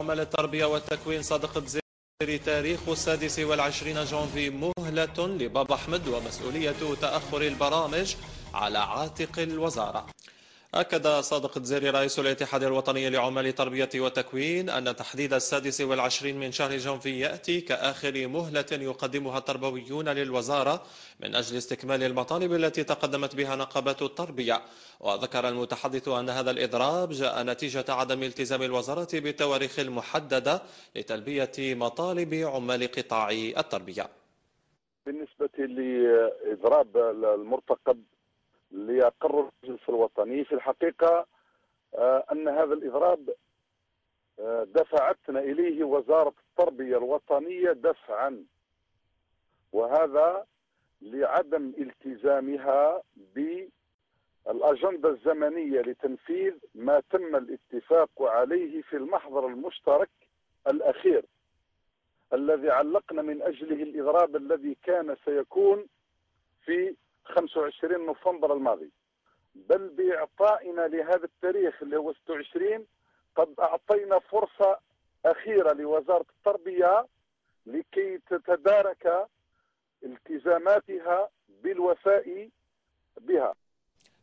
عمل التربية والتكوين صادق الدزيري تاريخ 26 جانفي مهلة لبابا أحمد ومسؤولية تأخر البرامج على عاتق الوزارة. أكد صادق الدزيري رئيس الاتحاد الوطني لعمال التربية والتكوين أن تحديد 26 من شهر جانفي يأتي كآخر مهلة يقدمها التربويون للوزارة من أجل استكمال المطالب التي تقدمت بها نقابات التربية. وذكر المتحدث أن هذا الإضراب جاء نتيجة عدم التزام الوزارة بالتواريخ المحددة لتلبية مطالب عمال قطاع التربية. بالنسبة لإضراب المرتقب اللي أقره المجلس الوطني، في الحقيقة أن هذا الإضراب دفعتنا إليه وزارة التربية الوطنية دفعا، وهذا لعدم التزامها بالأجندة الزمنية لتنفيذ ما تم الاتفاق عليه في المحضر المشترك الأخير الذي علقنا من أجله الإضراب الذي كان سيكون في 25 نوفمبر الماضي. بل بإعطائنا لهذا التاريخ اللي هو 26 قد أعطينا فرصة أخيرة لوزارة التربية لكي تتدارك التزاماتها بالوفاء بها.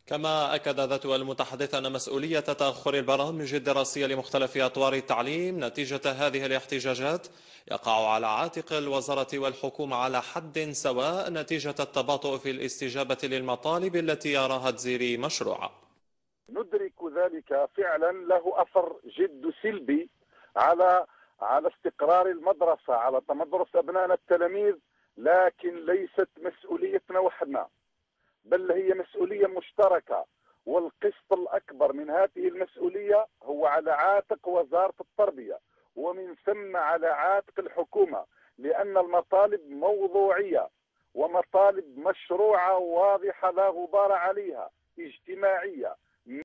كما أكد ذات المتحدث أن مسؤولية تأخر البرامج الدراسية لمختلف أطوار التعليم نتيجة هذه الاحتجاجات يقع على عاتق الوزارة والحكومة على حد سواء نتيجة التباطؤ في الاستجابة للمطالب التي يراها الدزيري مشروعة. ندرك ذلك فعلا له أثر جد سلبي على استقرار المدرسة، على تمدرس أبنائنا التلاميذ، لكن ليست مسؤوليتنا وحدنا، بل هي مسؤولية مشتركة، والقسط الأكبر من هذه المسؤولية هو على عاتق وزارة التربية ومن ثم على عاتق الحكومة، لأن المطالب موضوعية ومطالب مشروعة واضحة لا غبار عليها، اجتماعية